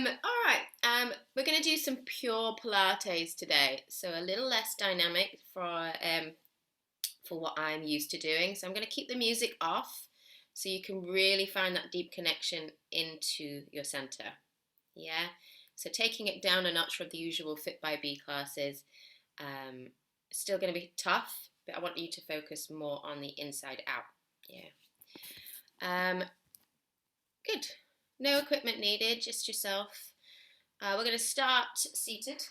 All right. We're going to do some pure Pilates today, so a little less dynamic for what I'm used to doing. So I'm going to keep the music off, so you can really find that deep connection into your center. Yeah. So taking it down a notch from the usual Fit by B classes. Still going to be tough, but I want you to focus more on the inside out. Yeah. Good. No equipment needed, just yourself. We're going to start seated.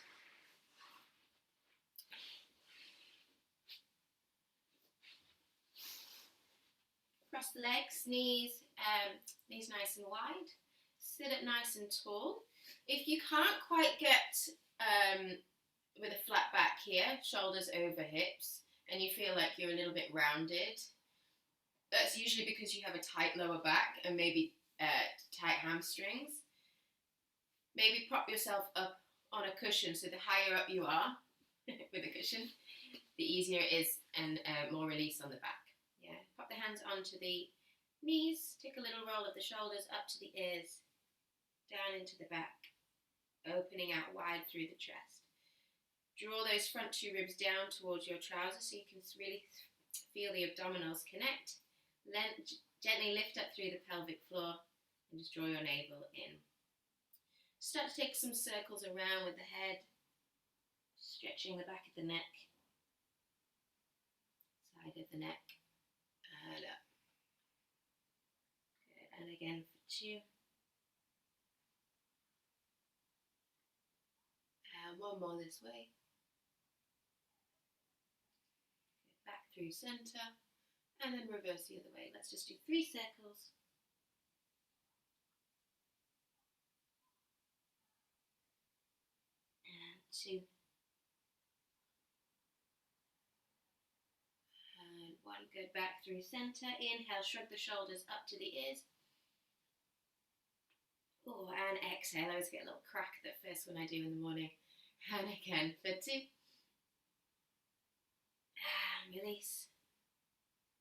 Cross the legs, knees nice and wide. Sit up nice and tall. If you can't quite get with a flat back here, shoulders over hips, and you feel like you're a little bit rounded, that's usually because you have a tight lower back and maybe tight hamstrings. Maybe prop yourself up on a cushion, so the higher up you are with a cushion, the easier it is and more release on the back. Yeah, pop the hands onto the knees, take a little roll of the shoulders up to the ears, down into the back, opening out wide through the chest. Draw those front two ribs down towards your trousers so you can really feel the abdominals connect. Gently lift up through the pelvic floor and just draw your navel in. Start to take some circles around with the head, stretching the back of the neck, side of the neck, and up. Good. And again for two. And one more this way. Good. Back through center, and then reverse the other way. Let's just do 3 circles. And 2. And 1. Good. Back through center. Inhale, shrug the shoulders up to the ears. Oh, and exhale. I always get a little crack that first one I do in the morning. And again for 2. And release.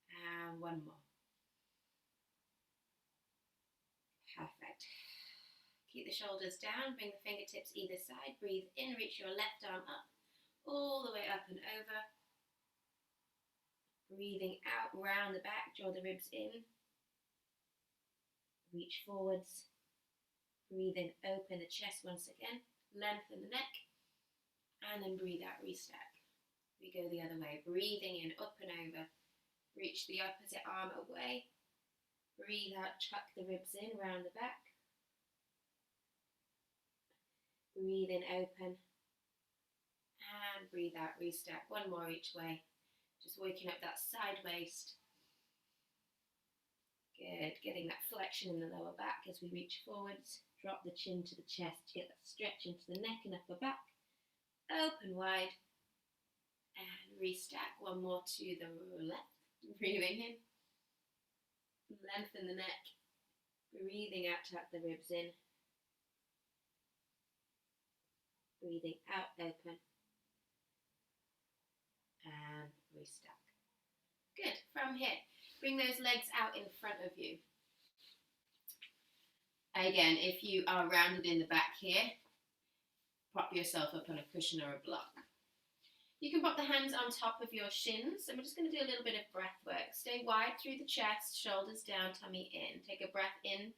And 1 more. Perfect. Keep the shoulders down, bring the fingertips either side, breathe in, reach your left arm up, all the way up and over. Breathing out, round the back, draw the ribs in. Reach forwards. Breathe in, open the chest once again, lengthen the neck, and then breathe out, restack. We go the other way, breathing in, up and over. Reach the opposite arm away. Breathe out, tuck the ribs in, round the back. Breathe in, open. And breathe out, restack. 1 more each way. Just waking up that side waist. Good. Getting that flexion in the lower back as we reach forwards. Drop the chin to the chest to get that stretch into the neck and upper back. Open wide. And restack. 1 more to the left. Breathing in. Lengthen the neck. Breathing out, tuck the ribs in. Breathing out, open. And restack. Good. From here, bring those legs out in front of you. Again, if you are rounded in the back here, prop yourself up on a cushion or a block. You can pop the hands on top of your shins, and we're just going to do a little bit of breath work. Stay wide through the chest, shoulders down, tummy in. Take a breath in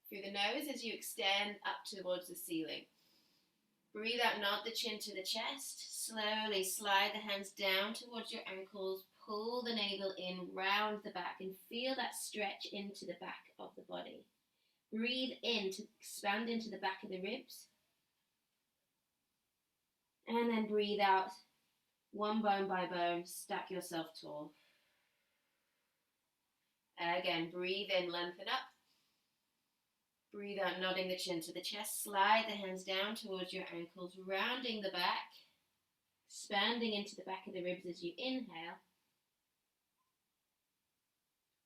through the nose as you extend up towards the ceiling. Breathe out, nod the chin to the chest. Slowly slide the hands down towards your ankles. Pull the navel in, round the back, and feel that stretch into the back of the body. Breathe in to expand into the back of the ribs. And then breathe out, 1 bone by bone, stack yourself tall. Again, breathe in, lengthen up. Breathe out, nodding the chin to the chest. Slide the hands down towards your ankles, rounding the back, expanding into the back of the ribs as you inhale.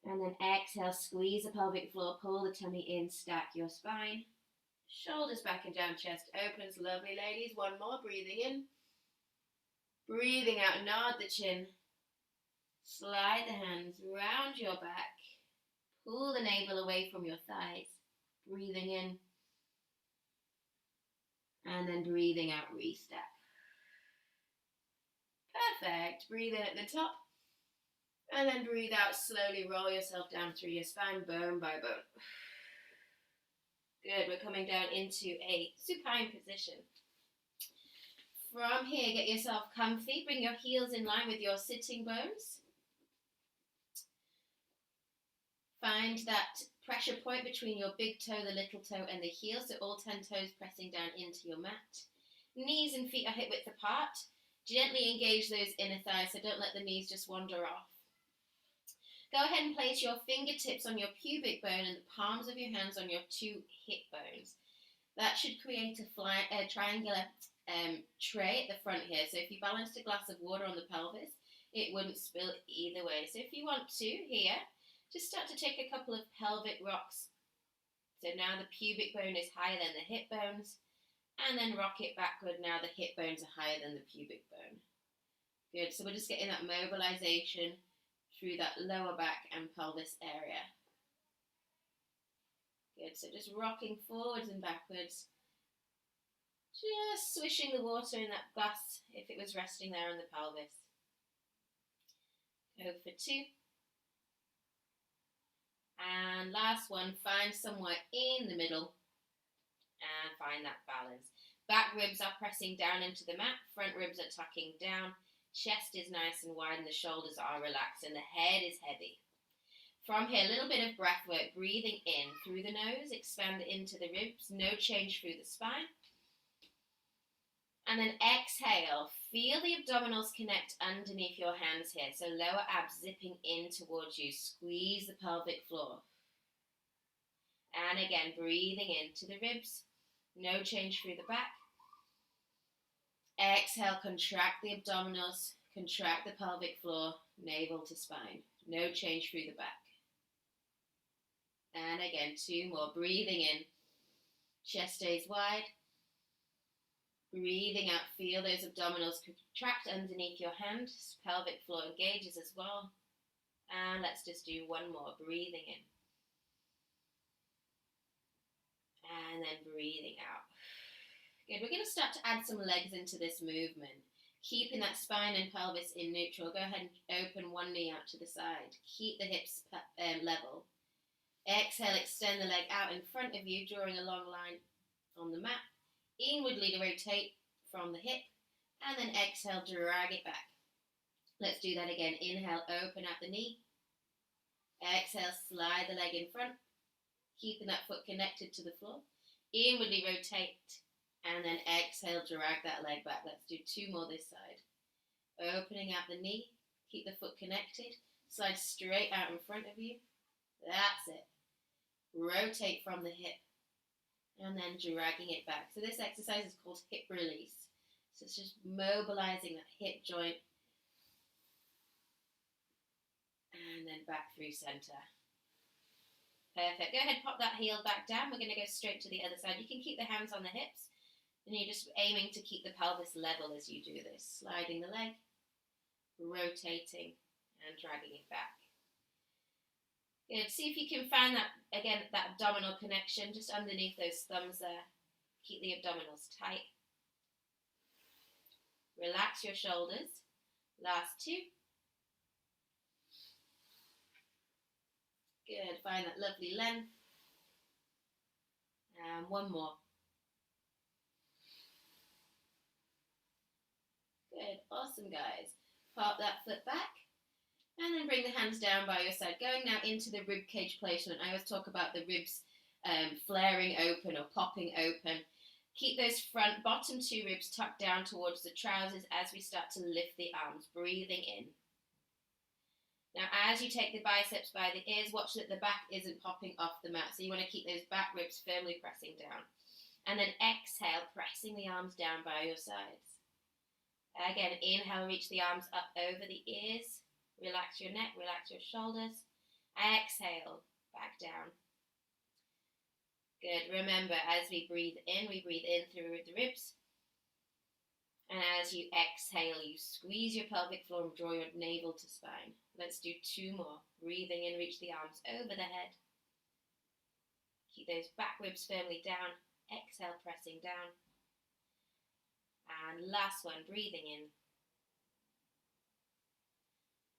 And then exhale, squeeze the pelvic floor, pull the tummy in, stack your spine. Shoulders back and down, chest opens. Lovely, ladies. 1 more, breathing in. Breathing out, nod the chin. Slide the hands round your back. Pull the navel away from your thighs. Breathing in. And then breathing out, re-step. Perfect. Breathe in at the top. And then breathe out, slowly roll yourself down through your spine, bone by bone. Good, we're coming down into a supine position. From here, get yourself comfy. Bring your heels in line with your sitting bones. Find that pressure point between your big toe, the little toe, and the heel, so all 10 toes pressing down into your mat. Knees and feet are hip width apart. Gently engage those inner thighs, so don't let the knees just wander off. Go ahead and place your fingertips on your pubic bone and the palms of your hands on your 2 hip bones. That should create a triangular tray at the front here. So if you balanced a glass of water on the pelvis, it wouldn't spill either way. So if you want to, here, just start to take a couple of pelvic rocks. So now the pubic bone is higher than the hip bones. And then rock it backward. Now the hip bones are higher than the pubic bone. Good. So we're just getting that mobilization through that lower back and pelvis area. Good, so just rocking forwards and backwards. Just swishing the water in that glass if it was resting there on the pelvis. Go for 2. And last one, find somewhere in the middle and find that balance. Back ribs are pressing down into the mat, front ribs are tucking down. Chest is nice and wide and the shoulders are relaxed and the head is heavy. From here, a little bit of breath work, breathing in through the nose, expand into the ribs, no change through the spine. And then exhale, feel the abdominals connect underneath your hands here. So lower abs zipping in towards you, squeeze the pelvic floor. And again, breathing into the ribs, no change through the back. Exhale, contract the abdominals, contract the pelvic floor, navel to spine. No change through the back. And again, 2 more. Breathing in, chest stays wide. Breathing out, feel those abdominals contract underneath your hand. Pelvic floor engages as well. And let's just do 1 more. Breathing in. And then breathing out. Good, we're going to start to add some legs into this movement. Keeping that spine and pelvis in neutral. Go ahead and open one knee out to the side. Keep the hips level. Exhale, extend the leg out in front of you, drawing a long line on the mat. Inwardly to rotate from the hip. And then exhale, drag it back. Let's do that again. Inhale, open out the knee. Exhale, slide the leg in front. Keeping that foot connected to the floor. Inwardly rotate. And then exhale, drag that leg back. Let's do 2 more this side. Opening out the knee. Keep the foot connected. Slide straight out in front of you. That's it. Rotate from the hip. And then dragging it back. So this exercise is called hip release. So it's just mobilizing that hip joint. And then back through center. Perfect. Go ahead, pop that heel back down. We're going to go straight to the other side. You can keep the hands on the hips. And you're just aiming to keep the pelvis level as you do this. Sliding the leg, rotating, and dragging it back. Good. See if you can find that, again, that abdominal connection just underneath those thumbs there. Keep the abdominals tight. Relax your shoulders. Last 2. Good. Find that lovely length. And 1 more. Good, awesome guys. Pop that foot back and then bring the hands down by your side. Going now into the rib cage placement. I always talk about the ribs flaring open or popping open. Keep those front bottom 2 ribs tucked down towards the trousers as we start to lift the arms, breathing in. Now as you take the biceps by the ears, watch that the back isn't popping off the mat. So you want to keep those back ribs firmly pressing down. And then exhale, pressing the arms down by your sides. Again, inhale, reach the arms up over the ears. Relax your neck, relax your shoulders. Exhale, back down. Good. Remember, as we breathe in through the ribs. And as you exhale, you squeeze your pelvic floor and draw your navel to spine. Let's do 2 more. Breathing in, reach the arms over the head. Keep those back ribs firmly down. Exhale, pressing down. And last one, breathing in.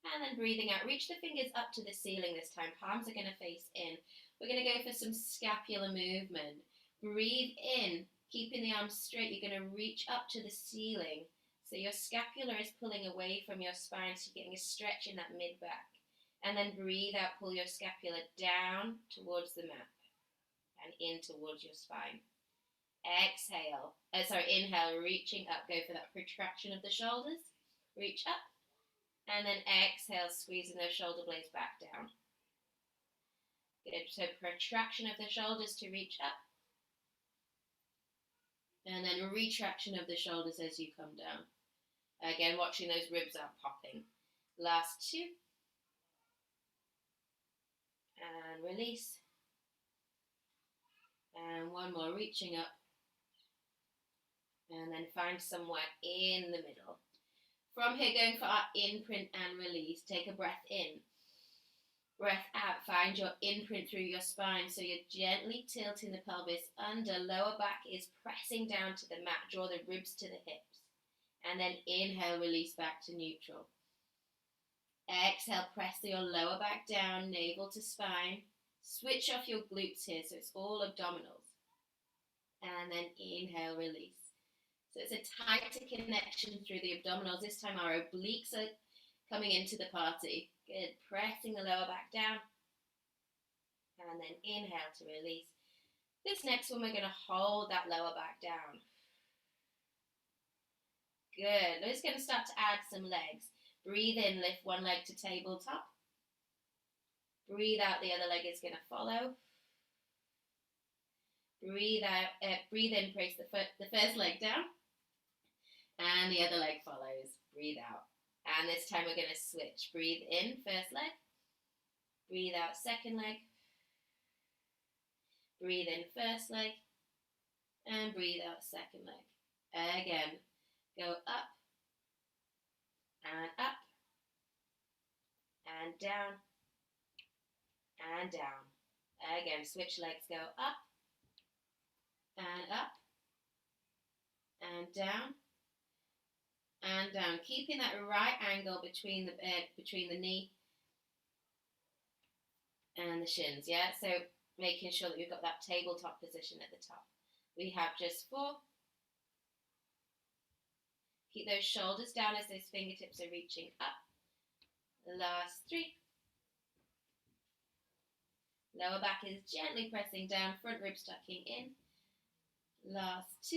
And then breathing out. Reach the fingers up to the ceiling this time. Palms are going to face in. We're going to go for some scapular movement. Breathe in, keeping the arms straight. You're going to reach up to the ceiling. So your scapula is pulling away from your spine, so you're getting a stretch in that mid-back. And then breathe out, pull your scapula down towards the mat and in towards your spine. Exhale, inhale, reaching up. Go for that protraction of the shoulders. Reach up. And then exhale, squeezing those shoulder blades back down. Good, so protraction of the shoulders to reach up. And then retraction of the shoulders as you come down. Again, watching those ribs aren't popping. Last two. And release. And one more, reaching up. And then find somewhere in the middle. From here, going for our imprint and release. Take a breath in. Breath out. Find your imprint through your spine. So you're gently tilting the pelvis under. Lower back is pressing down to the mat. Draw the ribs to the hips. And then inhale, release back to neutral. Exhale, press your lower back down, navel to spine. Switch off your glutes here, so it's all abdominals. And then inhale, release. So it's a tighter connection through the abdominals. This time our obliques are coming into the party. Good. Pressing the lower back down. And then inhale to release. This next one, we're going to hold that lower back down. Good. We're just going to start to add some legs. Breathe in, lift one leg to tabletop. Breathe out, the other leg is going to follow. Breathe out, breathe in, place the first leg down. And the other leg follows. Breathe out. And this time we're going to switch. Breathe in, first leg. Breathe out, second leg. Breathe in, first leg. And breathe out, second leg. Again, go up. And up. And down. And down. Again, switch legs, go up. And up. And down. And down, keeping that right angle between the knee and the shins, yeah? So making sure that you've got that tabletop position at the top. We have just 4. Keep those shoulders down as those fingertips are reaching up. Last 3. Lower back is gently pressing down, front ribs tucking in. Last 2.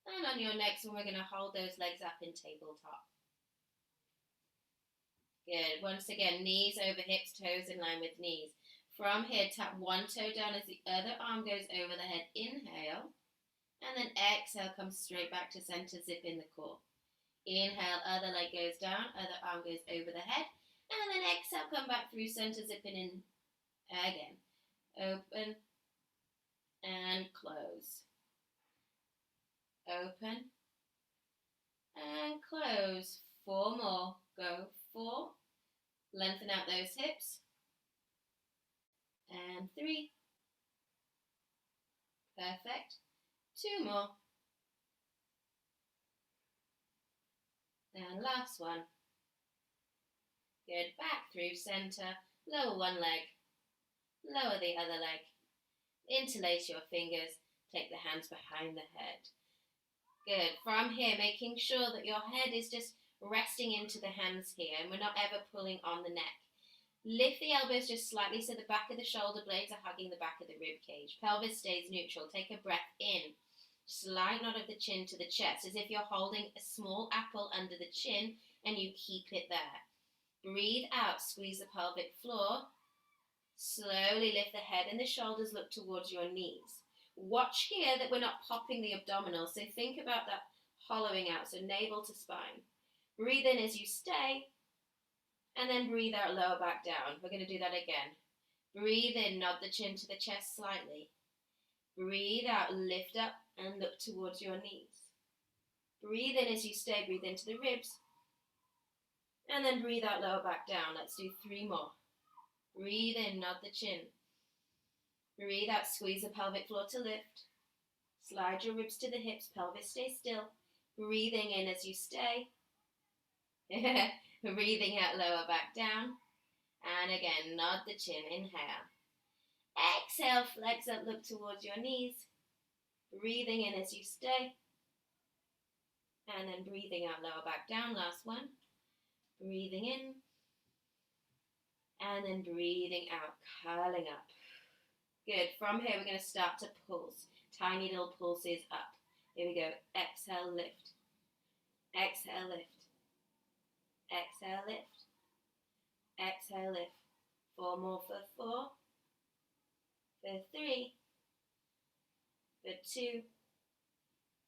And on your next one, we're going to hold those legs up in tabletop. Good. Once again, knees over hips, toes in line with knees. From here, tap one toe down as the other arm goes over the head. Inhale. And then exhale, come straight back to center, zip in the core. Inhale, other leg goes down, other arm goes over the head. And then exhale, come back through center, zipping in again. Open and close. Open and close. 4 more. Go 4. Lengthen out those hips. And 3. Perfect. 2 more. And last one. Good. Back through center. Lower one leg. Lower the other leg. Interlace your fingers. Take the hands behind the head. Good. From here, making sure that your head is just resting into the hands here, and we're not ever pulling on the neck. Lift the elbows just slightly so the back of the shoulder blades are hugging the back of the rib cage. Pelvis stays neutral. Take a breath in. Slight nod of the chin to the chest, as if you're holding a small apple under the chin and you keep it there. Breathe out. Squeeze the pelvic floor. Slowly lift the head and the shoulders, look towards your knees. Watch here that we're not popping the abdominals, so think about that hollowing out, so navel to spine. Breathe in as you stay, and then breathe out, lower back down. We're going to do that again. Breathe in, nod the chin to the chest slightly. Breathe out, lift up, and look towards your knees. Breathe in as you stay, breathe into the ribs, and then breathe out, lower back down. Let's do 3 more. Breathe in, nod the chin. Breathe out, squeeze the pelvic floor to lift. Slide your ribs to the hips, pelvis stay still. Breathing in as you stay. Breathing out, lower back down. And again, nod the chin, inhale. Exhale, flex up, look towards your knees. Breathing in as you stay. And then breathing out, lower back down, last one. Breathing in. And then breathing out, curling up. Good. From here, we're going to start to pulse. Tiny little pulses up. Here we go. Exhale, lift. Exhale, lift. Exhale, lift. Exhale, lift. 4 more for 4. For 3. For 2.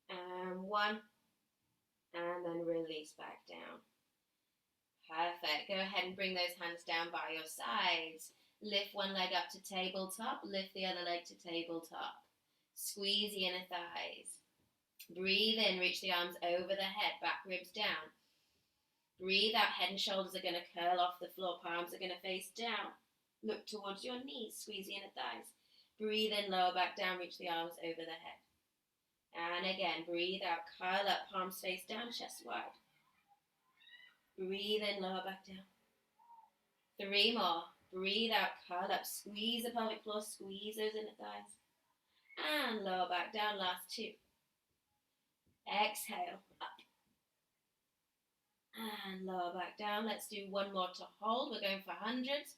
And 1. And then release back down. Perfect. Go ahead and bring those hands down by your sides. Lift one leg up to tabletop. Lift the other leg to tabletop. Squeeze the inner thighs. Breathe in. Reach the arms over the head. Back ribs down. Breathe out. Head and shoulders are going to curl off the floor. Palms are going to face down. Look towards your knees. Squeeze the inner thighs. Breathe in. Lower back down. Reach the arms over the head. And again, breathe out. Curl up. Palms face down. Chest wide. Breathe in, lower back down. 3 more. Breathe out, curl up, squeeze the pelvic floor, squeeze those inner thighs. And lower back down, last 2. Exhale, up. And lower back down. Let's do 1 more to hold. We're going for hundreds.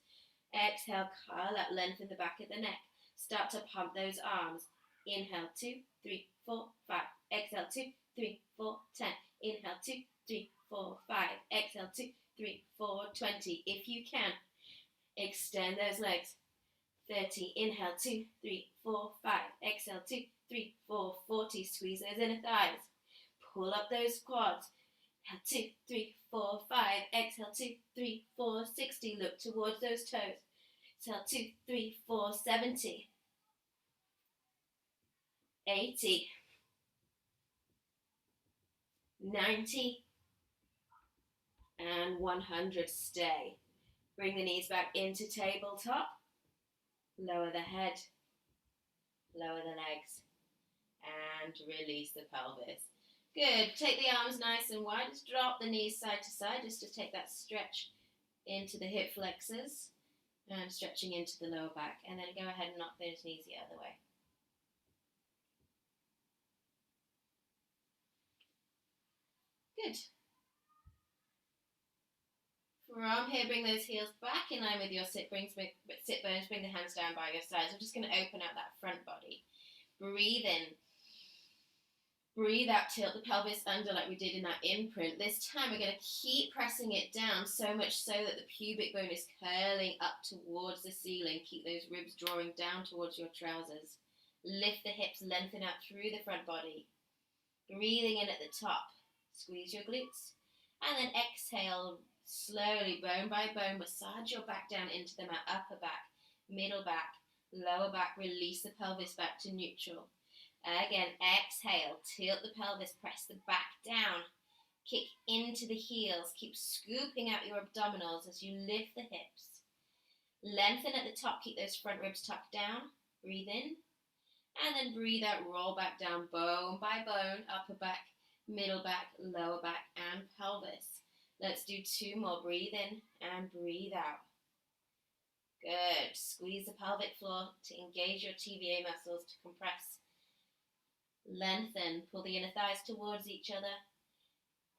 Exhale, curl up, lengthen the back of the neck. Start to pump those arms. Inhale, 2, 3, 4, 5. Exhale, 2, 3, 4, 10. Inhale, 2, 3, 4, 5. Exhale, 2, 3, 4, 20. If you can, extend those legs. 30. Inhale, 2, 3, 4, 5. Exhale, 2, 3, 4, 40. Squeeze those inner thighs. Pull up those quads. 2, 3, 4, 5. Exhale, 2, 3, 4, 60. Look towards those toes. Exhale, 2, 3, 4, 70. 80. 90. And 100. Stay. Bring the knees back into tabletop. Lower the head. Lower the legs. And release the pelvis. Good. Take the arms nice and wide. Just drop the knees side to side just to take that stretch into the hip flexors. And stretching into the lower back. And then go ahead and knock those knees the other way. Good. From here, bring those heels back in line with your sit bones. Bring the hands down by your sides. I'm just going to open out that front body. Breathe in. Breathe out, tilt the pelvis under like we did in that imprint. This time we're going to keep pressing it down, so much so that the pubic bone is curling up towards the ceiling. Keep those ribs drawing down towards your trousers. Lift the hips, lengthen out through the front body. Breathing in at the top. Squeeze your glutes. And then exhale, slowly, bone by bone, massage your back down into the mat. Upper back, middle back, lower back. Release the pelvis back to neutral. Again, exhale, tilt the pelvis, press the back down. Kick into the heels. Keep scooping out your abdominals as you lift the hips. Lengthen at the top. Keep those front ribs tucked down. Breathe in. And then breathe out, roll back down, bone by bone, upper back, middle back, lower back, and pelvis. Let's do 2 more. Breathe in and breathe out. Good. Squeeze the pelvic floor to engage your TVA muscles to compress. Lengthen. Pull the inner thighs towards each other.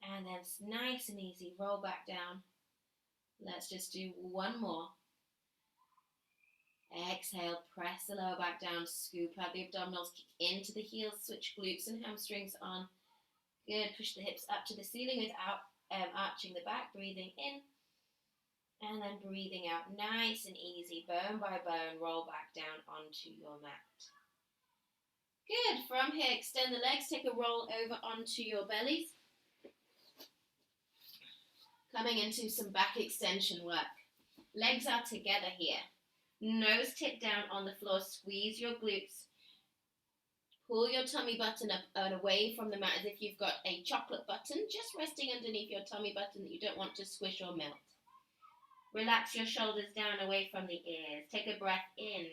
And then nice and easy, roll back down. Let's just do 1 more. Exhale, press the lower back down, scoop out the abdominals, kick into the heels, switch glutes and hamstrings on. Good. Push the hips up to the ceiling without arching the back. Breathing in and then breathing out. Nice and easy, bone by bone, roll back down onto your mat. Good. From here, extend the legs, take a roll over onto your bellies. Coming into some back extension work. Legs are together here. Nose tip down on the floor, squeeze your glutes. Pull your tummy button up and away from the mat as if you've got a chocolate button just resting underneath your tummy button that you don't want to squish or melt. Relax your shoulders down away from the ears. Take a breath in.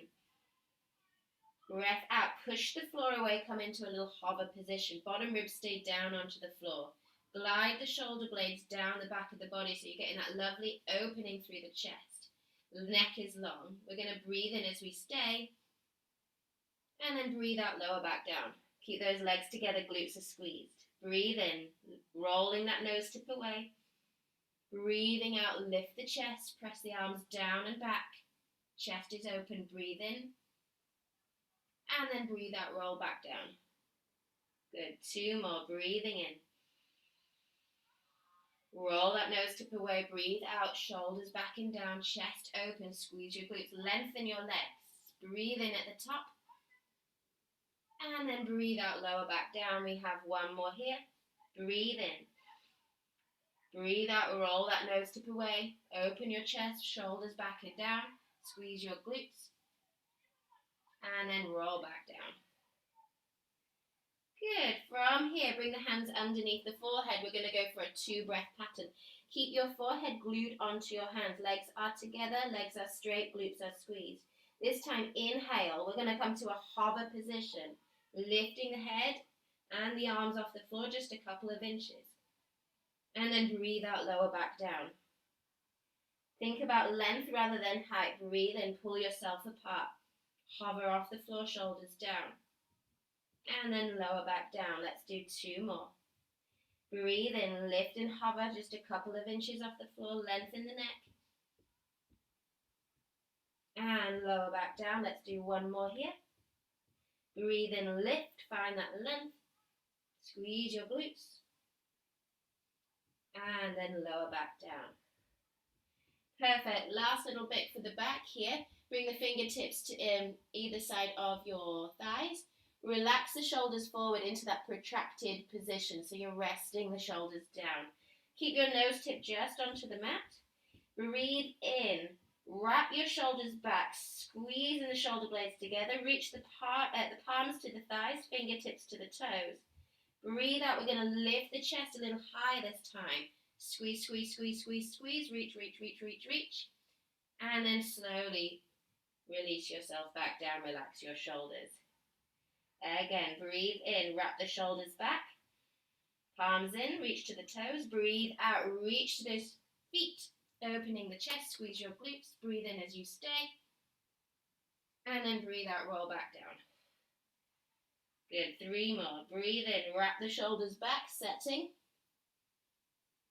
Breath out. Push the floor away. Come into a little hover position. Bottom ribs stay down onto the floor. Glide the shoulder blades down the back of the body so you're getting that lovely opening through the chest. The neck is long. We're going to breathe in as we stay. And then breathe out, lower back down. Keep those legs together, glutes are squeezed. Breathe in, rolling that nose tip away. Breathing out, lift the chest, press the arms down and back. Chest is open, breathe in. And then breathe out, roll back down. Good, 2 more, breathing in. Roll that nose tip away, breathe out, shoulders back and down, chest open, squeeze your glutes, lengthen your legs. Breathe in at the top. And then breathe out, lower back down. We have 1 more here. Breathe in. Breathe out, roll that nose tip away. Open your chest, shoulders back and down. Squeeze your glutes. And then roll back down. Good. From here, bring the hands underneath the forehead. We're going to go for a 2-breath pattern. Keep your forehead glued onto your hands. Legs are together, legs are straight, glutes are squeezed. This time, inhale. We're going to come to a hover position. Lifting the head and the arms off the floor just a couple of inches. And then breathe out, lower back down. Think about length rather than height. Breathe in, pull yourself apart. Hover off the floor, shoulders down. And then lower back down. Let's do 2 more. Breathe in, lift and hover just a couple of inches off the floor. Lengthen the neck. And lower back down. Let's do 1 more here. Breathe in, lift, find that length. Squeeze your glutes. And then lower back down. Perfect. Last little bit for the back here. Bring the fingertips to either side of your thighs. Relax the shoulders forward into that protracted position. So you're resting the shoulders down. Keep your nose tip just onto the mat. Breathe in. Wrap your shoulders back, squeezing the shoulder blades together. Reach the palms to the thighs, fingertips to the toes. Breathe out. We're going to lift the chest a little higher this time. Squeeze, squeeze, squeeze, squeeze, squeeze. Reach, reach, reach, reach, reach. And then slowly release yourself back down. Relax your shoulders. Again, breathe in. Wrap the shoulders back. Palms in. Reach to the toes. Breathe out. Reach to those feet. Opening the chest, squeeze your glutes, breathe in as you stay, and then breathe out, roll back down. Good, 3 more. Breathe in, wrap the shoulders back, setting.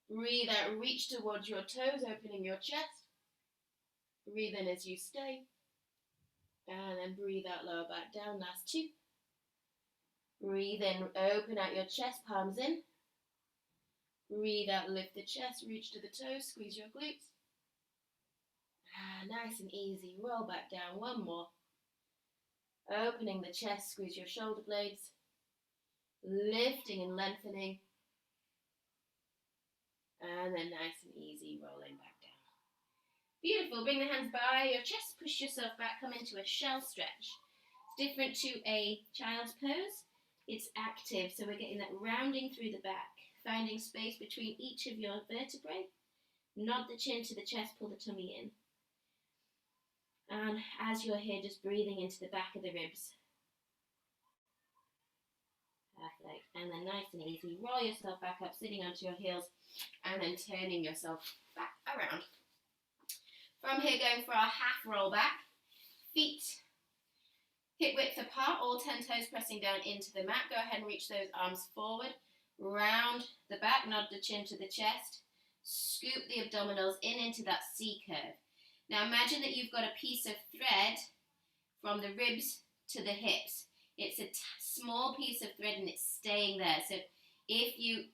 Breathe out, reach towards your toes, opening your chest. Breathe in as you stay, and then breathe out, lower back down, last 2. Breathe in, open out your chest, palms in. Breathe out, lift the chest, reach to the toes, squeeze your glutes. Nice and easy. Roll back down. 1 more. Opening the chest, squeeze your shoulder blades. Lifting and lengthening. And then nice and easy, rolling back down. Beautiful. Bring the hands by your chest, push yourself back, come into a shell stretch. It's different to a child's pose. It's active, so we're getting that rounding through the back. Finding space between each of your vertebrae. Nod the chin to the chest, pull the tummy in. And as you're here, just breathing into the back of the ribs. Perfect. And then nice and easy, roll yourself back up, sitting onto your heels, and then turning yourself back around. From here, going for our half roll back. Feet hip width apart, all 10 toes pressing down into the mat. Go ahead and reach those arms forward. Round the back, nod the chin to the chest, scoop the abdominals in into that C curve. Now imagine that you've got a piece of thread from the ribs to the hips. It's a small piece of thread and it's staying there. So if you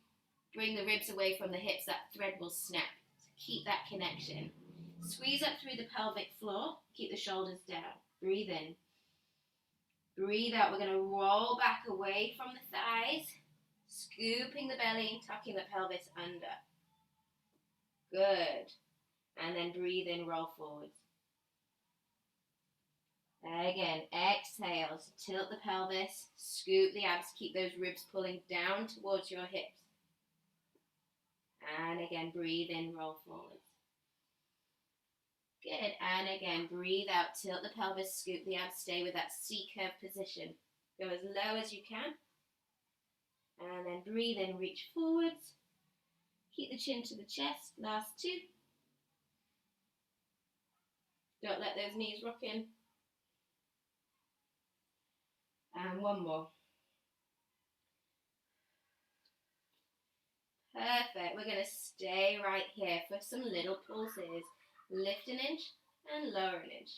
bring the ribs away from the hips, that thread will snap. So keep that connection. Squeeze up through the pelvic floor, keep the shoulders down. Breathe in. Breathe out. We're going to roll back away from the thighs. Scooping the belly, tucking the pelvis under. Good. And then breathe in, roll forwards. Again, exhale, so tilt the pelvis, scoop the abs, keep those ribs pulling down towards your hips. And again, breathe in, roll forwards. Good, and again, breathe out, tilt the pelvis, scoop the abs, stay with that C-curve position. Go as low as you can, and then breathe in, reach forwards. Keep the chin to the chest, last two. Don't let those knees rock in. And one more. Perfect. We're going to stay right here for some little pulses. Lift an inch and lower an inch.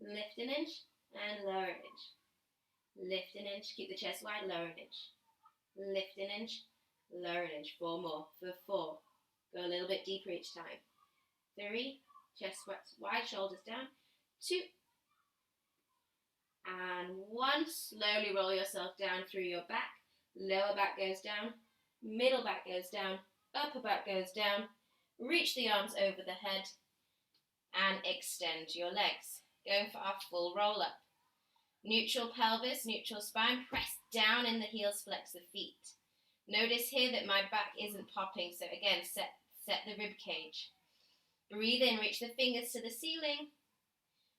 Lift an inch and lower an inch. Lift an inch. Keep the chest wide. Lower an inch. Lift an inch. Lower an inch. 4 more. For 4. Go a little bit deeper each time. 3. Chest wide. Shoulders down. 2. And 1. Slowly roll yourself down through your back. Lower back goes down. Middle back goes down, upper back goes down, reach the arms over the head, and extend your legs. Going for our full roll up. Neutral pelvis, neutral spine, press down in the heels, flex the feet. Notice here that my back isn't popping, so again, set the rib cage. Breathe in, reach the fingers to the ceiling.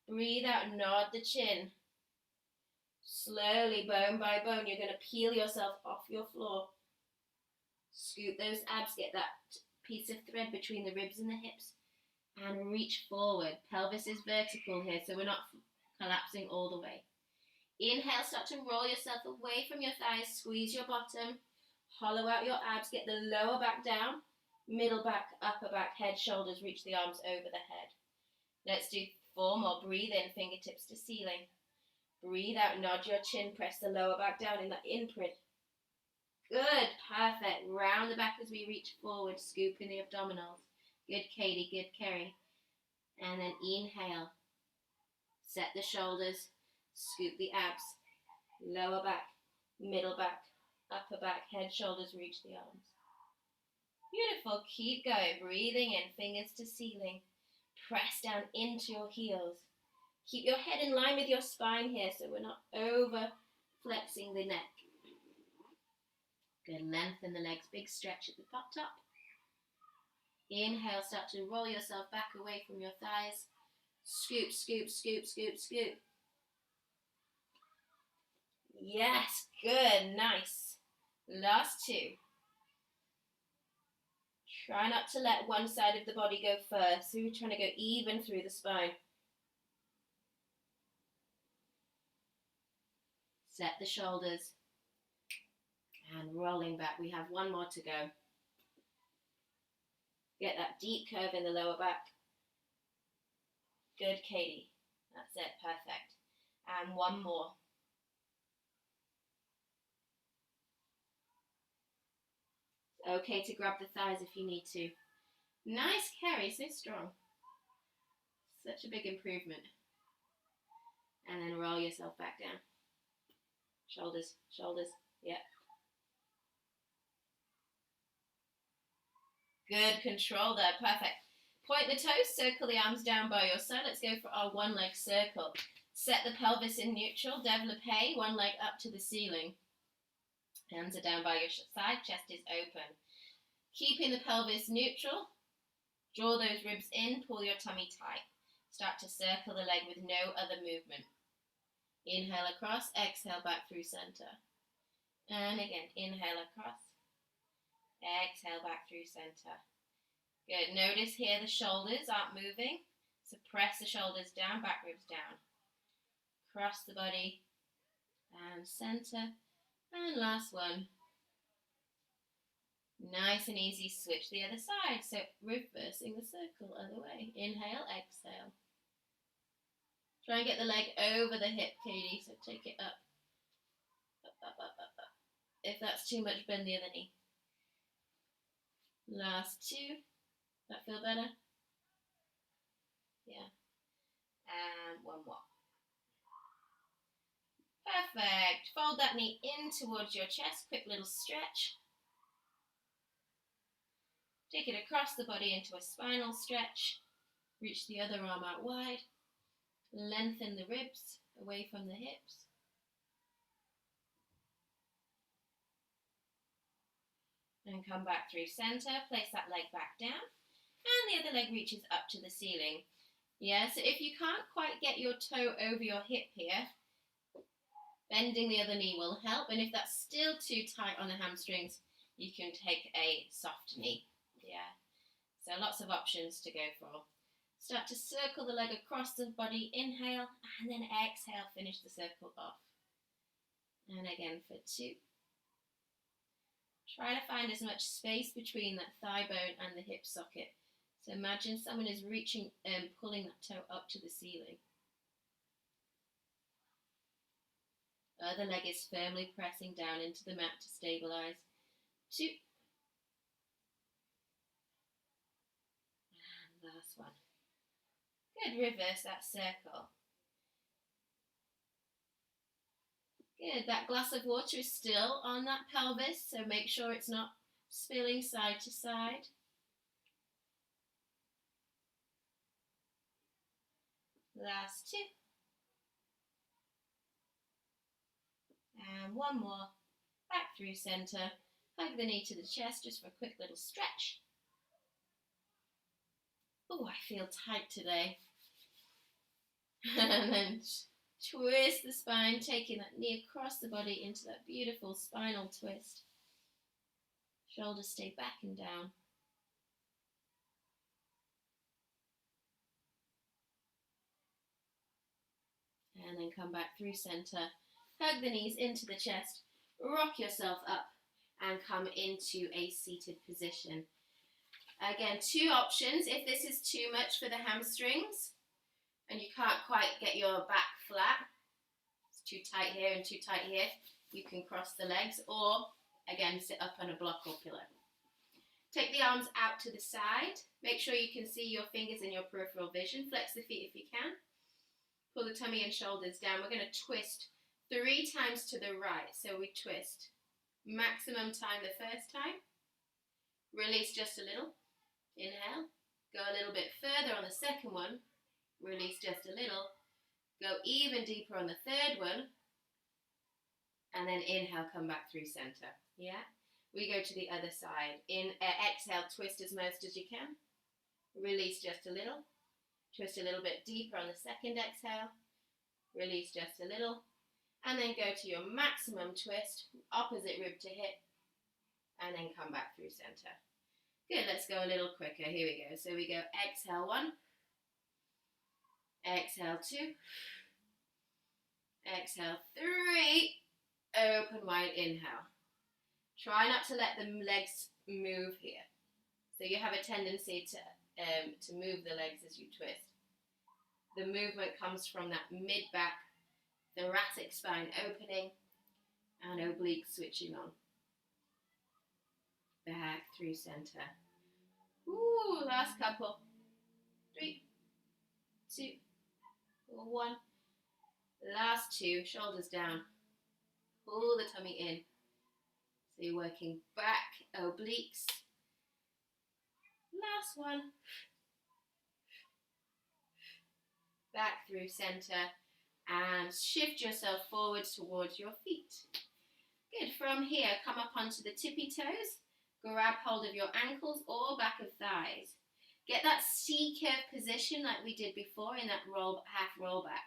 Breathe out, nod the chin. Slowly, bone by bone, you're going to peel yourself off your floor. Scoop those abs, get that piece of thread between the ribs and the hips, and reach forward. Pelvis is vertical here, so we're not collapsing all the way. Inhale, start to roll yourself away from your thighs, squeeze your bottom, hollow out your abs, get the lower back down, middle back, upper back, head, shoulders, reach the arms over the head. Let's do 4 more. Breathe in, fingertips to ceiling. Breathe out, nod your chin, press the lower back down in that imprint. Good, perfect. Round the back as we reach forward, scooping the abdominals. Good, Katie, good, Kerry. And then inhale. Set the shoulders, scoop the abs. Lower back, middle back, upper back, head, shoulders, reach the arms. Beautiful, keep going. Breathing in, fingers to ceiling. Press down into your heels. Keep your head in line with your spine here so we're not over flexing the neck. Good, lengthen the legs, big stretch at the top. Inhale, start to roll yourself back away from your thighs. Scoop, scoop, scoop, scoop, scoop. Yes, good, nice. Last 2. Try not to let one side of the body go first, so you're trying to go even through the spine. Set the shoulders. And rolling back, we have 1 more to go. Get that deep curve in the lower back. Good, Katie. That's it, perfect. And 1 more. Okay to grab the thighs if you need to. Nice, Kerry, so strong. Such a big improvement. And then roll yourself back down. Shoulders, shoulders, yep. Good, control there, perfect. Point the toes, circle the arms down by your side. Let's go for our 1 leg circle. Set the pelvis in neutral, développé, 1 leg up to the ceiling. Hands are down by your side, chest is open. Keeping the pelvis neutral, draw those ribs in, pull your tummy tight. Start to circle the leg with no other movement. Inhale across, exhale back through center. And again, inhale across, exhale back through center. Good, notice here the shoulders aren't moving, so press the shoulders down, back ribs down. Cross the body, and center, and last 1. Nice and easy, switch the other side, so reversing the circle other way. Inhale, exhale. Try and get the leg over the hip, Katie, so take it up. Up, up, up, up, up. If that's too much, bend the other knee. Last 2. That feel better? Yeah. And 1 more. Perfect. Fold that knee in towards your chest. Quick little stretch. Take it across the body into a spinal stretch. Reach the other arm out wide. Lengthen the ribs away from the hips. And come back through center. Place that leg back down. And the other leg reaches up to the ceiling. Yeah, so if you can't quite get your toe over your hip here, bending the other knee will help. And if that's still too tight on the hamstrings, you can take a soft knee. Yeah, so lots of options to go for. Start to circle the leg across the body, inhale, and then exhale, finish the circle off. And again for 2. Try to find as much space between that thigh bone and the hip socket. So imagine someone is reaching and pulling that toe up to the ceiling. Other leg is firmly pressing down into the mat to stabilize. 2. And last one. Good, reverse that circle. Good, that glass of water is still on that pelvis, so make sure it's not spilling side to side. Last 2. And one more. Back through center. Hug the knee to the chest just for a quick little stretch. Oh, I feel tight today. And then twist the spine, taking that knee across the body into that beautiful spinal twist. Shoulders stay back and down. And then come back through center. Hug the knees into the chest. Rock yourself up and come into a seated position. Again, 2 options. If this is too much for the hamstrings and you can't quite get your back flat, it's too tight here and too tight here, you can cross the legs or, again, sit up on a block or pillow. Take the arms out to the side. Make sure you can see your fingers in your peripheral vision. Flex the feet if you can. Pull the tummy and shoulders down. We're going to twist 3 times to the right. So we twist. Maximum time the first time. Release just a little. Inhale. Go a little bit further on the second one. Release just a little. Go even deeper on the third one. And then inhale, come back through center. Yeah? We go to the other side. Exhale, twist as most as you can. Release just a little. Twist a little bit deeper on the second exhale. Release just a little. And then go to your maximum twist, opposite rib to hip. And then come back through center. Good, let's go a little quicker. Here we go. So we go exhale 1. Exhale 2. Exhale 3. Open wide, inhale. Try not to let the legs move here. So you have a tendency to move the legs as you twist. The movement comes from that mid-back, thoracic spine opening and oblique switching on. Back through center. Ooh, last couple. 3, 2, 1. Last 2, shoulders down. Pull the tummy in. So you're working back, obliques. Last one. Back through center. And shift yourself forwards towards your feet. Good. From here, come up onto the tippy toes. Grab hold of your ankles or back of thighs. Get that C-curve position like we did before in that half roll back.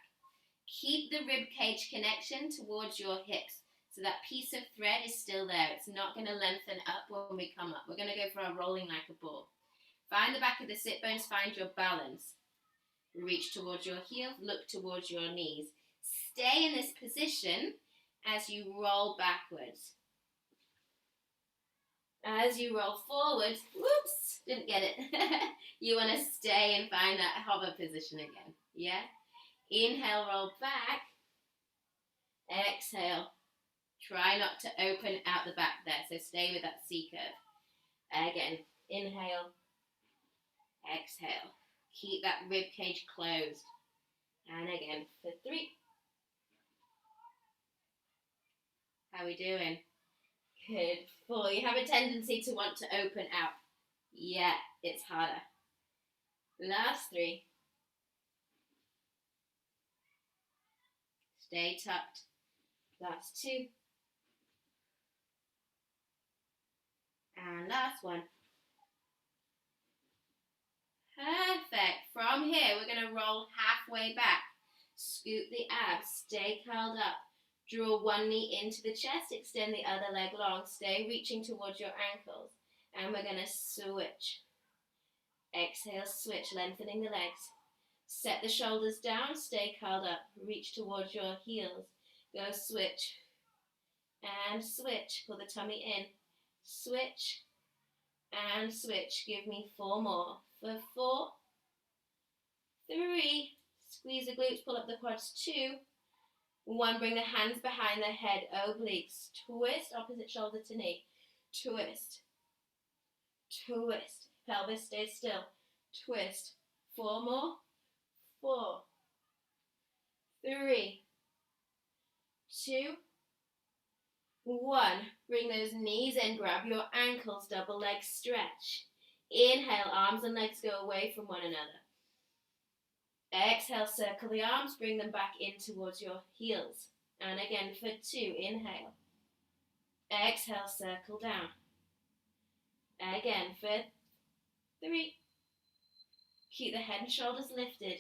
Keep the rib cage connection towards your hips. So that piece of thread is still there. It's not going to lengthen up when we come up. We're going to go for our rolling like a ball. Find the back of the sit bones, find your balance. Reach towards your heels, look towards your knees. Stay in this position as you roll backwards. As you roll forwards, whoops, didn't get it. You want to stay and find that hover position again. Yeah? Inhale, roll back. Exhale. Try not to open out the back there, so stay with that C-curve. Again, inhale, exhale. Keep that rib cage closed. And again, for 3. How are we doing? Good. 4. You have a tendency to want to open out. Yeah, it's harder. Last 3. Stay tucked. Last 2. And last 1. Perfect. From here, we're going to roll halfway back. Scoop the abs, stay curled up. Draw one knee into the chest, extend the other leg long. Stay reaching towards your ankles. And we're going to switch. Exhale, switch, lengthening the legs. Set the shoulders down, stay curled up. Reach towards your heels. Go switch. And switch. Pull the tummy in. Switch. And switch. Give me 4 more. For 4, 3, squeeze the glutes, pull up the quads. 2, 1, bring the hands behind the head, obliques. Twist, opposite shoulder to knee. Twist. Twist. Pelvis stays still. Twist. 4 more. 4, 3, 2, 1. Bring those knees in, grab your ankles, double leg stretch. Inhale, arms and legs go away from one another. Exhale, circle the arms, bring them back in towards your heels. And again for 2, inhale. Exhale, circle down. Again for 3. Keep the head and shoulders lifted.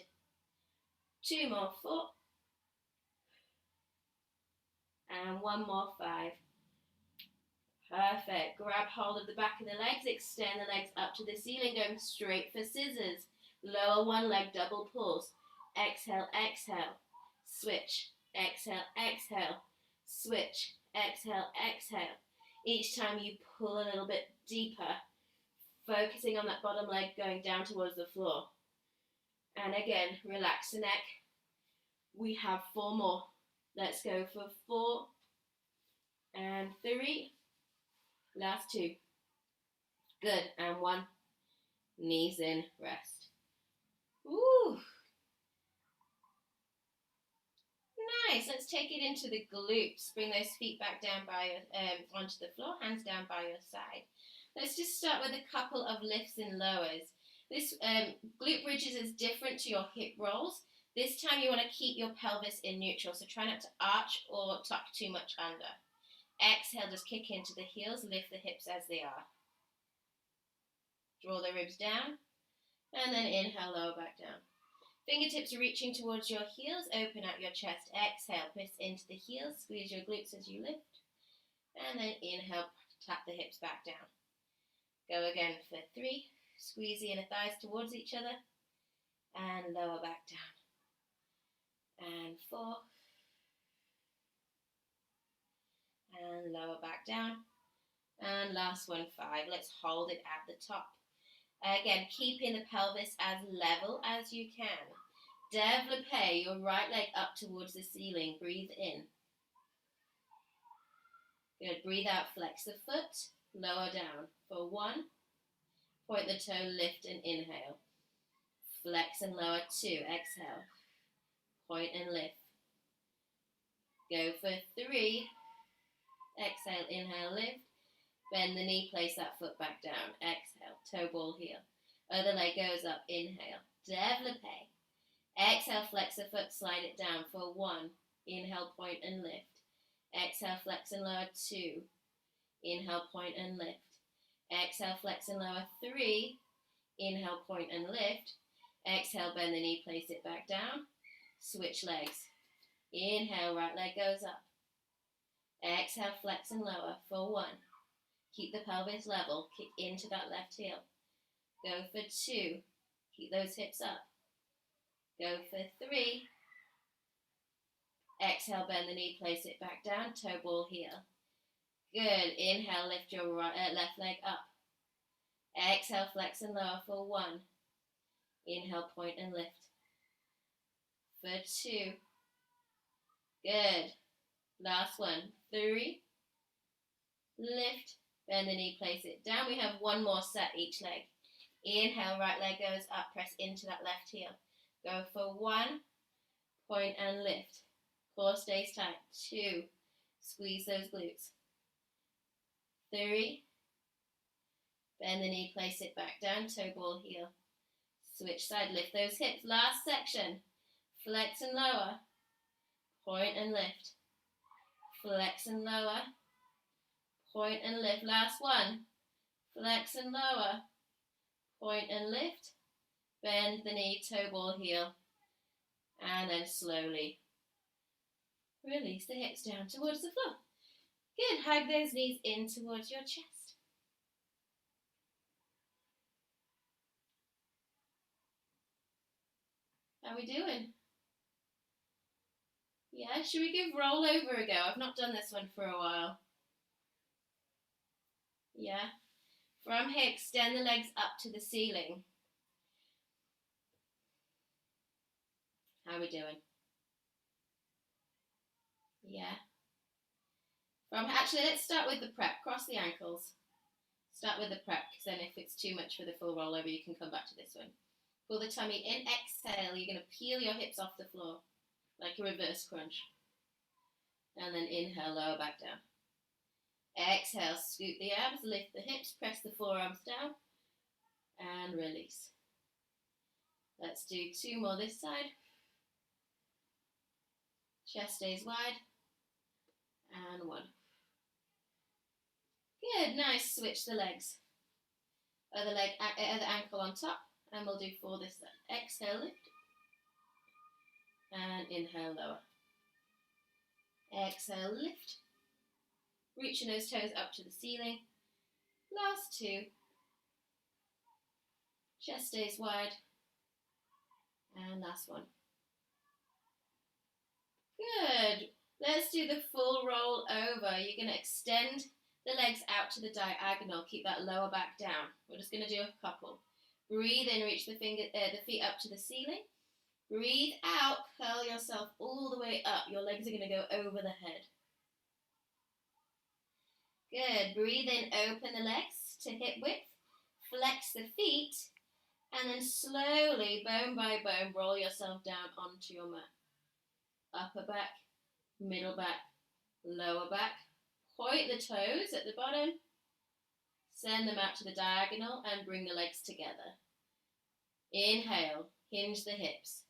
2 more, 4. And 1 more, 5. Perfect. Grab hold of the back of the legs, extend the legs up to the ceiling, going straight for scissors. Lower one leg, double pulls. Exhale, exhale. Switch. Exhale, exhale. Switch. Exhale, exhale. Each time you pull a little bit deeper, focusing on that bottom leg going down towards the floor. And again, relax the neck. We have 4 more. Let's go for 4 and 3. Last 2. Good. And 1. Knees in, rest. Ooh. Nice. Let's take it into the glutes. Bring those feet back down by onto the floor, hands down by your side. Let's just start with a couple of lifts and lowers. This glute bridges is different to your hip rolls. This time you want to keep your pelvis in neutral, so try not to arch or tuck too much under. Exhale, just kick into the heels, lift the hips as they are. Draw the ribs down, and then inhale, lower back down. Fingertips are reaching towards your heels, open out your chest. Exhale, press into the heels, squeeze your glutes as you lift, and then inhale, tap the hips back down. Go again for 3, squeeze the inner thighs towards each other, and lower back down. And 4, and lower back down, and last one, 5. Let's hold it at the top. Again, keeping the pelvis as level as you can. Développé, your right leg up towards the ceiling. Breathe in. Good. Breathe out, flex the foot, lower down. For 1, point the toe, lift and inhale. Flex and lower. 2, exhale. Point and lift. Go for 3. Exhale, inhale, lift. Bend the knee, place that foot back down. Exhale, toe ball heel. Other leg goes up, inhale. Développé. Exhale, flex the foot, slide it down for 1. Inhale, point and lift. Exhale, flex and lower. 2. Inhale, point and lift. Exhale, flex and lower. 3. Inhale, point and lift. Exhale, bend the knee, place it back down. Switch legs. Inhale, right leg goes up. Exhale, flex and lower for 1. Keep the pelvis level. Kick into that left heel. Go for 2. Keep those hips up. Go for 3. Exhale, bend the knee, place it back down. Toe ball heel. Good. Inhale, lift your left leg up. Exhale, flex and lower for 1. Inhale, point and lift. For 2. Good. Last one. 3. Lift. Bend the knee, place it down. We have 1 more set each leg. Inhale, right leg goes up. Press into that left heel. Go for 1. Point and lift. Core stays tight. 2. Squeeze those glutes. 3. Bend the knee, place it back down. Toe ball heel. Switch side, lift those hips. Last section. Flex and lower. Point and lift. Flex and lower. Point and lift. Last one. Flex and lower. Point and lift. Bend the knee, toe ball heel, and then slowly release the hips down towards the floor. Good, hug those knees in towards your chest. How are we doing? Yeah, should we give rollover a go? I've not done this one for a while. Yeah. From here, extend the legs up to the ceiling. How are we doing? Yeah. Actually, let's start with the prep. Cross the ankles. Start with the prep, because then if it's too much for the full rollover, you can come back to this one. Pull the tummy in. Exhale. You're going to peel your hips off the floor like a reverse crunch. And then inhale, lower back down. Exhale, scoop the abs, lift the hips, press the forearms down, and release. Let's do 2 more this side. Chest stays wide, and 1. Good, nice, switch the legs. Other ankle on top, and we'll do 4 this side. Exhale, lift, and inhale, lower. Exhale, lift. Reaching those toes up to the ceiling. Last 2. Chest stays wide. And last 1. Good. Let's do the full roll over. You're going to extend the legs out to the diagonal. Keep that lower back down. We're just going to do a couple. Breathe in, reach the feet up to the ceiling. Breathe out, curl yourself all the way up. Your legs are going to go over the head. Good. Breathe in, open the legs to hip width. Flex the feet. And then slowly, bone by bone, roll yourself down onto your mat. Upper back, middle back, lower back. Point the toes at the bottom. Send them out to the diagonal and bring the legs together. Inhale, hinge the hips.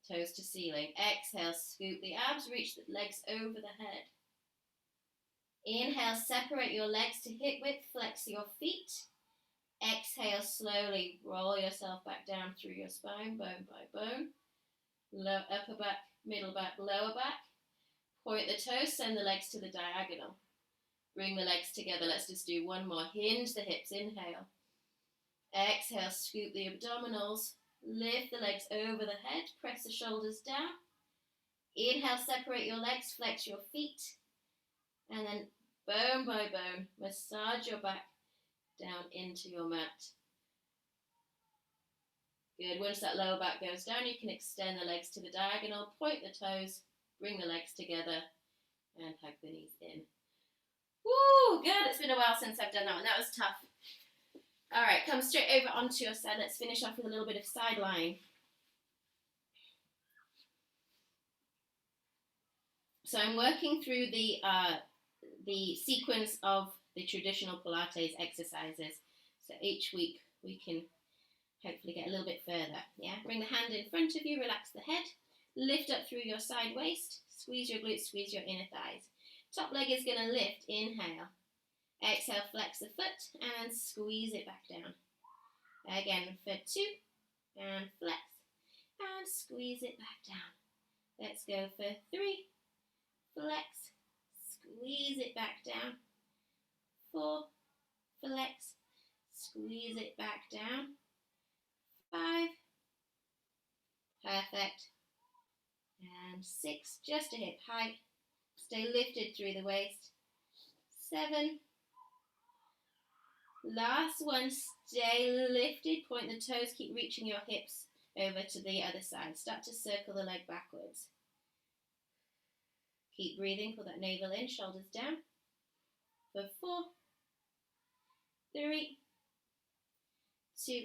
Toes to ceiling. Exhale, scoop the abs, reach the legs over the head. Inhale, separate your legs to hip width, flex your feet. Exhale, slowly roll yourself back down through your spine, bone by bone. Upper back, middle back, lower back. Point the toes, send the legs to the diagonal. Bring the legs together. Let's just do 1 more. Hinge the hips, inhale. Exhale, scoop the abdominals. Lift the legs over the head, press the shoulders down. Inhale, separate your legs, flex your feet. And then bone by bone, massage your back down into your mat. Good. Once that lower back goes down, you can extend the legs to the diagonal, point the toes, bring the legs together, and hug the knees in. Woo, good. It's been a while since I've done that one. That was tough. All right, come straight over onto your side. Let's finish off with a little bit of sideline. So I'm working through the sequence of the traditional Pilates exercises. So each week we can hopefully get a little bit further. Yeah, bring the hand in front of you, relax the head, lift up through your side waist, squeeze your glutes, squeeze your inner thighs. Top leg is going to lift, inhale. Exhale, flex the foot and squeeze it back down. Again for 2 and flex and squeeze it back down. Let's go for 3, flex, squeeze it back down. 4, flex, squeeze it back down. 5, perfect. And 6, just a hip height. Stay lifted through the waist. 7, last one, stay lifted, point the toes, keep reaching your hips over to the other side. Start to circle the leg backwards. Keep breathing, pull that navel in, shoulders down. For 4, 3, 2,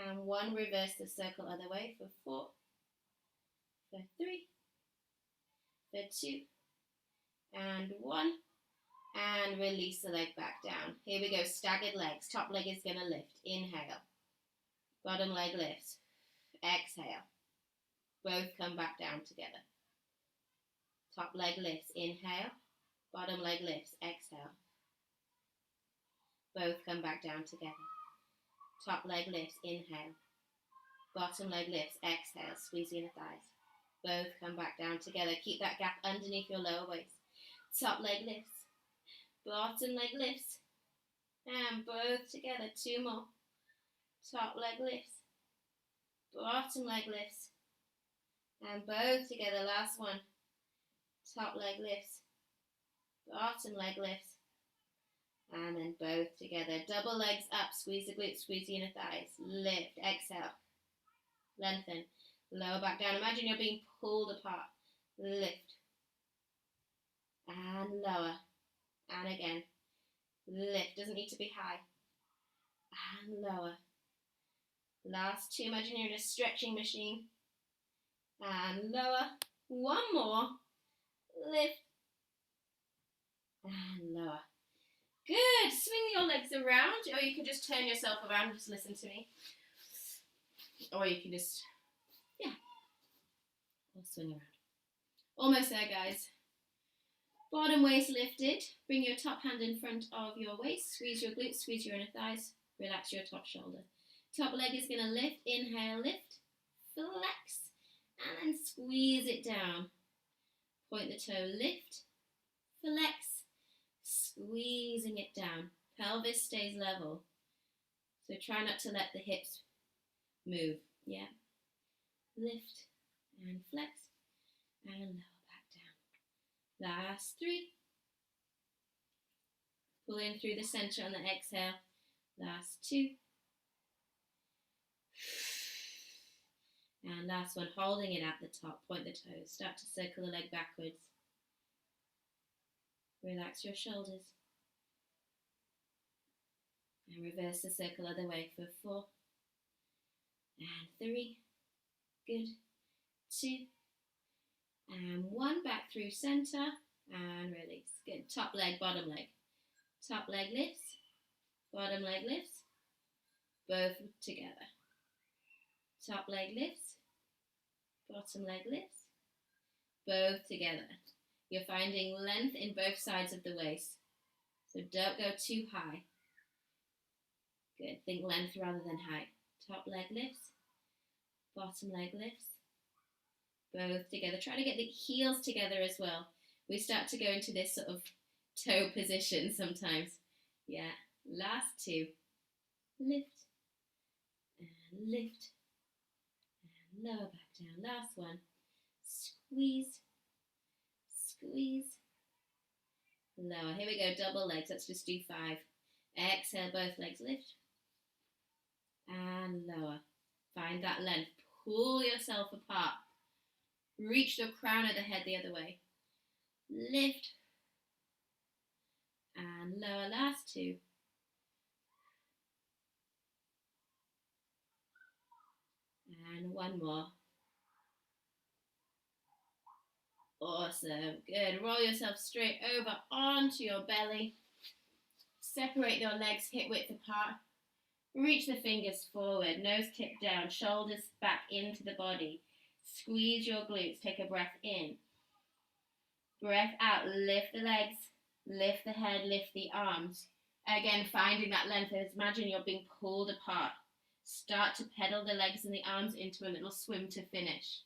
and 1. Reverse the circle other way for 4, for 3, for 2, and 1. And release the leg back down. Here we go, staggered legs. Top leg is going to lift. Inhale. Bottom leg lifts. Exhale. Both come back down together. Top leg lifts. Inhale. Bottom leg lifts. Exhale. Both come back down together. Top leg lifts. Inhale. Bottom leg lifts. Exhale, squeeze the inner thighs. Both come back down together. Keep that gap underneath your lower waist. Top leg lifts. Bottom leg lifts. And both together. 2 more. Top leg lifts. Bottom leg lifts. And both together. Last one. Top leg lifts. Bottom leg lifts. And then both together. Double legs up. Squeeze the glutes. Squeeze the inner thighs. Lift. Exhale. Lengthen. Lower back down. Imagine you're being pulled apart. Lift. And lower. And again. Lift. Doesn't need to be high. And lower. Last 2. Imagine you're in a stretching machine. And lower. 1 more. Lift. And lower. Good. Swing your legs around. Or you can just turn yourself around and just listen to me. Or you can just, or swing around. Almost there, guys. Bottom waist lifted. Bring your top hand in front of your waist. Squeeze your glutes, squeeze your inner thighs. Relax your top shoulder. Top leg is going to lift. Inhale, lift. Flex. And then squeeze it down. Point the toe, lift. Flex. Squeezing it down. Pelvis stays level. So try not to let the hips move. Yeah. Lift and flex. And lower back down. Last 3. Pull in through the center on the exhale. Last 2. And last one, holding it at the top. Point the toes. Start to circle the leg backwards. Relax your shoulders. And reverse the circle other way for 4. And 3. Good. 2. And 1. Back through center. And release. Good. Top leg, bottom leg. Top leg lifts. Bottom leg lifts. Both together. Top leg lifts. Bottom leg lifts. Both together. You're finding length in both sides of the waist. So don't go too high. Good. Think length rather than height. Top leg lifts. Bottom leg lifts. Both together. Try to get the heels together as well. We start to go into this sort of toe position sometimes. Yeah. Last 2. Lift. And lift. And lower back down. Last one. Squeeze. Squeeze. Lower. Here we go. Double legs. Let's just do 5. Exhale. Both legs lift. And lower. Find that length. Pull yourself apart. Reach the crown of the head the other way. Lift. And lower. Last 2. And 1 more. Awesome. Good. Roll yourself straight over onto your belly. Separate your legs hip width apart. Reach the fingers forward. Nose tip down. Shoulders back into the body. Squeeze your glutes. Take a breath in. Breath out. Lift the legs. Lift the head. Lift the arms. Again, finding that length. Imagine you're being pulled apart. Start to pedal the legs and the arms into a little swim to finish.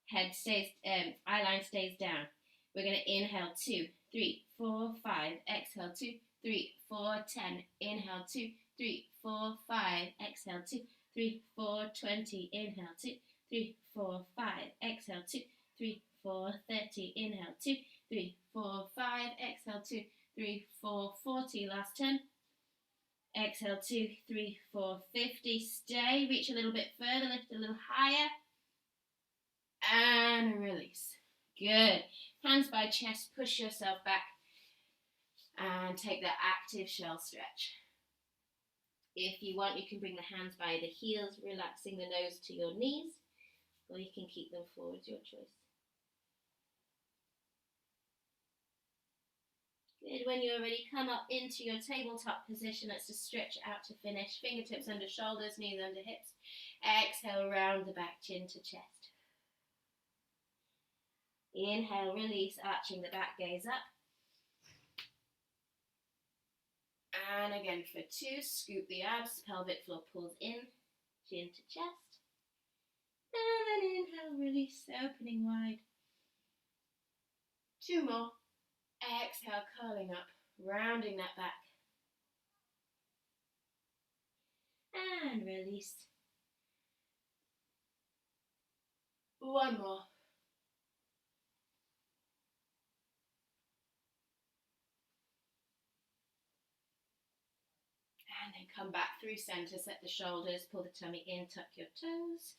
Head stays, eye line stays down. We're going to inhale 2, 3, 4, 5. Exhale 2, 3, 4, 10. Inhale 2, 3, 4, 5. Exhale 2, 3, 4, 20. Inhale 2, 3, 4, 5. Exhale 2, 3, 4, 30. Inhale 2, 3, 4, 5. Exhale 2, 3, 4, 40. Last 10. Exhale 2, 3, 4, 50. Stay. Reach a little bit further. Lift a little higher. And release. Good. Hands by chest. Push yourself back. And take that active shell stretch. If you want, you can bring the hands by the heels, relaxing the nose to your knees. Or you can keep them forward. Your choice. Good. When you're ready, come up into your tabletop position. Let's just stretch out to finish. Fingertips under shoulders, knees under hips. Exhale, round the back, chin to chest. Inhale, release, arching the back, gaze up. And again for 2, scoop the abs, pelvic floor pulls in, chin to chest. And then inhale, release, opening wide. 2 more. Exhale, curling up, rounding that back. And release. 1 more. And then come back through center, set the shoulders, pull the tummy in, tuck your toes.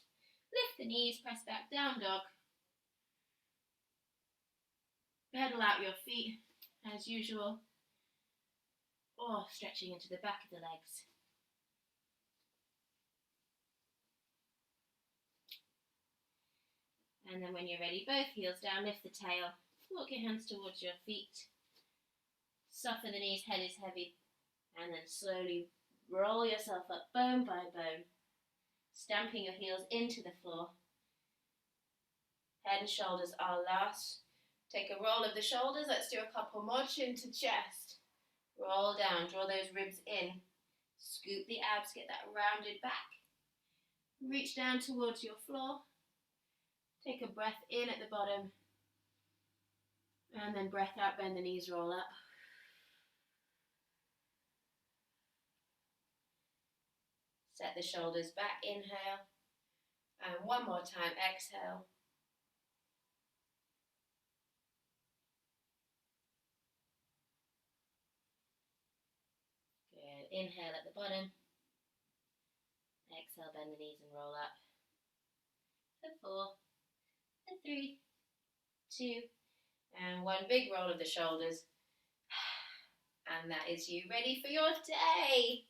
Lift the knees, press back, down dog. Pedal out your feet as usual, or stretching into the back of the legs. And then when you're ready, both heels down, lift the tail, walk your hands towards your feet. Soften the knees, head is heavy, and then slowly roll yourself up bone by bone, stamping your heels into the floor. Head and shoulders are last. Take a roll of the shoulders. Let's do a couple more, chin to chest. Roll down, draw those ribs in. Scoop the abs, get that rounded back. Reach down towards your floor. Take a breath in at the bottom. And then breath out, bend the knees, roll up. Set the shoulders back, inhale. And one more time, exhale. Good. Inhale at the bottom. Exhale, bend the knees and roll up. For 4, for 3, 2, and 1. Big roll of the shoulders. And that is you ready for your day.